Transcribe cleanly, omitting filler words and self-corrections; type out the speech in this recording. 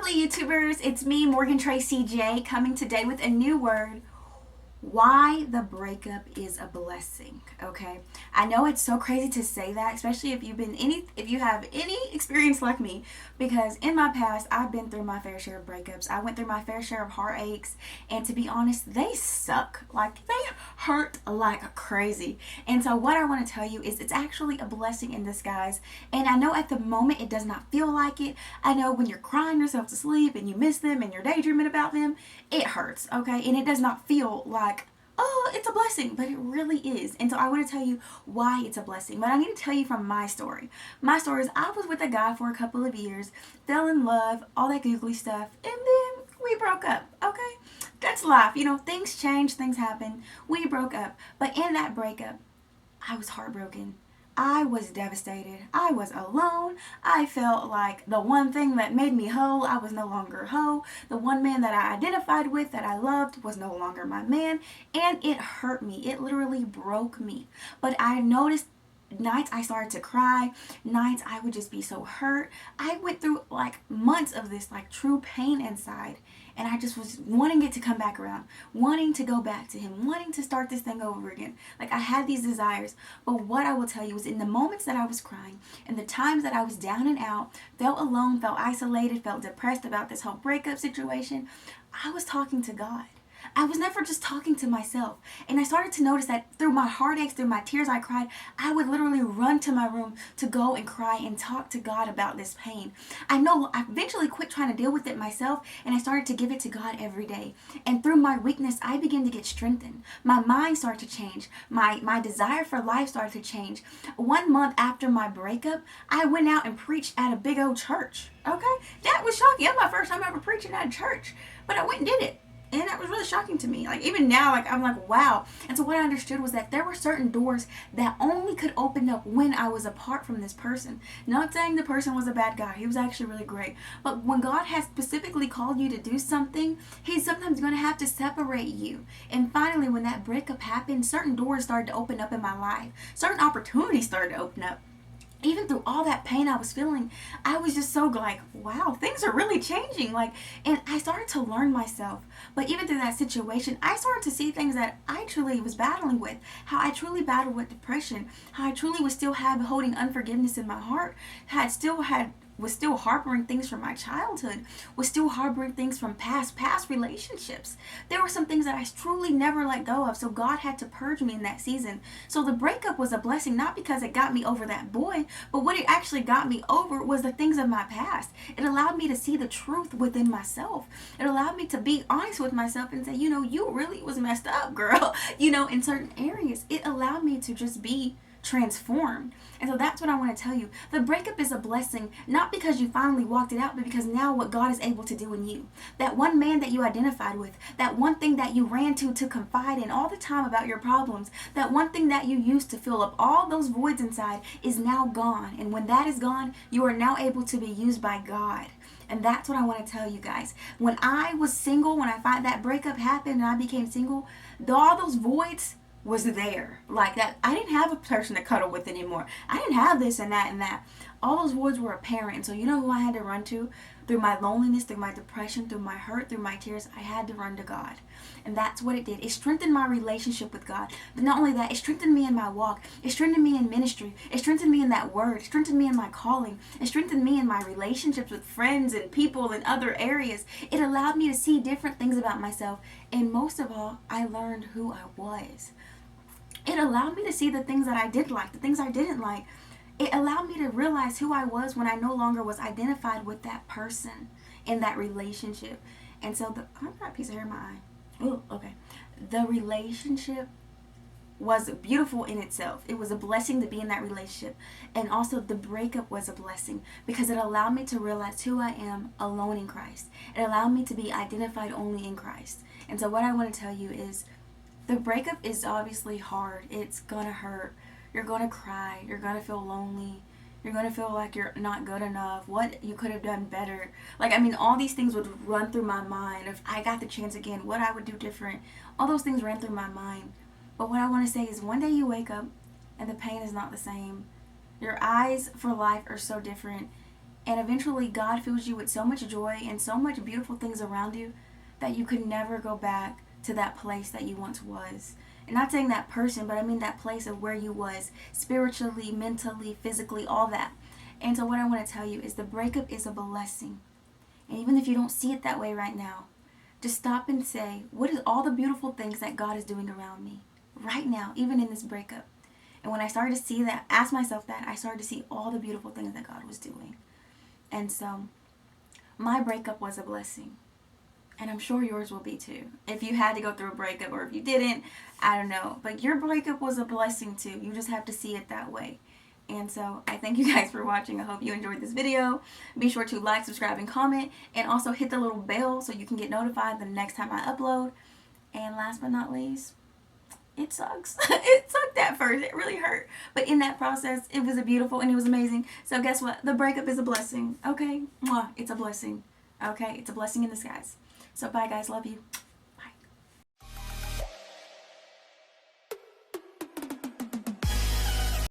lovely YouTubers? It's me, Morgan Tracy J, coming today with a new word. Why the breakup is a blessing. Okay, I know it's so crazy to say that, especially if you have any experience like me, because in my past I've been through my fair share of breakups. I went through my fair share of heartaches, and to be honest, they suck. Like, they hurt like crazy. And so what I want to tell you is it's actually a blessing in disguise. And I know at the moment it does not feel like it. I know when you're crying yourself to sleep and you miss them and you're daydreaming about them, it hurts. Okay, and it does not feel like, oh, it's a blessing, but it really is. And so I want to tell you why it's a blessing. But I need to tell you from my story. My story is I was with a guy for a couple of years, fell in love, all that googly stuff, and then we broke up. Okay? That's life. You know, things change, things happen. We broke up. But in that breakup, I was heartbroken. I was devastated. I was alone. I felt like the one thing that made me whole, I was no longer whole. The one man that I identified with, that I loved, was no longer my man. And it hurt me. It literally broke me. But I noticed nights I started to cry, nights I would just be so hurt. I went through like months of this like true pain inside, and I just was wanting it to come back around, wanting to go back to him, wanting to start this thing over again. Like, I had these desires. But what I will tell you is, in the moments that I was crying and the times that I was down and out, felt alone, felt isolated, felt depressed about this whole breakup situation, I was talking to God. I was never just talking to myself. And I started to notice that through my heartaches, through my tears I cried, I would literally run to my room to go and cry and talk to God about this pain. I know I eventually quit trying to deal with it myself, and I started to give it to God every day. And through my weakness, I began to get strengthened. My mind started to change. My desire for life started to change. 1 month after my breakup, I went out and preached at a big old church. Okay? That was shocking. That was my first time ever preaching at a church. But I went and did it. And that was really shocking to me. Like, even now, like, I'm like, wow. And so what I understood was that there were certain doors that only could open up when I was apart from this person. Not saying the person was a bad guy. He was actually really great. But when God has specifically called you to do something, He's sometimes going to have to separate you. And finally, when that breakup happened, certain doors started to open up in my life. Certain opportunities started to open up. Even through all that pain I was feeling, I was just so like, wow, things are really changing. Like, and I started to learn myself. But even through that situation, I started to see things that I truly was battling with. How I truly battled with depression. How I truly was still holding unforgiveness in my heart. How I was still harboring things from my childhood, was still harboring things from past relationships. There were some things that I truly never let go of, so God had to purge me in that season. So the breakup was a blessing, not because it got me over that boy, but what it actually got me over was the things of my past. It allowed me to see the truth within myself. It allowed me to be honest with myself and say, you really was messed up, girl. In certain areas. It allowed me to just be transformed. And so that's what I want to tell you. The breakup is a blessing, not because you finally walked it out, but because now what God is able to do in you. That one man that you identified with, that one thing that you ran to confide in all the time about your problems, that one thing that you used to fill up all those voids inside is now gone. And when that is gone, you are now able to be used by God. And that's what I want to tell you guys. When I was single, when I find that breakup happened and I became single, all those voids was there. Like, that I didn't have a person to cuddle with anymore. I didn't have this and that and that. All those voids were apparent. And so you know who I had to run to? Through my loneliness, through my depression, through my hurt, through my tears, I had to run to God. And that's what it did. It strengthened my relationship with God. But not only that, it strengthened me in my walk. It strengthened me in ministry. It strengthened me in that word. It strengthened me in my calling. It strengthened me in my relationships with friends and people in other areas. It allowed me to see different things about myself. And most of all, I learned who I was. It allowed me to see the things that I did like, the things I didn't like. It allowed me to realize who I was when I no longer was identified with that person in that relationship. And so I've got a piece of hair in my eye. Oh, okay. The relationship was beautiful in itself. It was a blessing to be in that relationship. And also the breakup was a blessing because it allowed me to realize who I am alone in Christ. It allowed me to be identified only in Christ. And so what I want to tell you is, the breakup is obviously hard. It's gonna hurt. You're gonna cry. You're gonna feel lonely. You're gonna feel like you're not good enough. What you could have done better. All these things would run through my mind. If I got the chance again, what I would do different. All those things ran through my mind. But what I want to say is, one day you wake up and the pain is not the same. Your eyes for life are so different. And eventually God fills you with so much joy and so much beautiful things around you that you could never go back to that place that you once was. And not saying that person, but I mean that place of where you was spiritually, mentally, physically, all that. And so what I want to tell you is the breakup is a blessing. And even if you don't see it that way right now, just stop and say, what is all the beautiful things that God is doing around me right now, even in this breakup? And when I started to see that, ask myself that, I started to see all the beautiful things that God was doing. And so my breakup was a blessing. And I'm sure yours will be too. If you had to go through a breakup, or if you didn't, I don't know. But your breakup was a blessing too. You just have to see it that way. And so I thank you guys for watching. I hope you enjoyed this video. Be sure to like, subscribe, and comment. And also hit the little bell so you can get notified the next time I upload. And last but not least, it sucks. It sucked at first. It really hurt. But in that process, it was beautiful and it was amazing. So guess what? The breakup is a blessing. Okay? Mwah. It's a blessing. Okay? It's a blessing in disguise. So bye guys. Love you.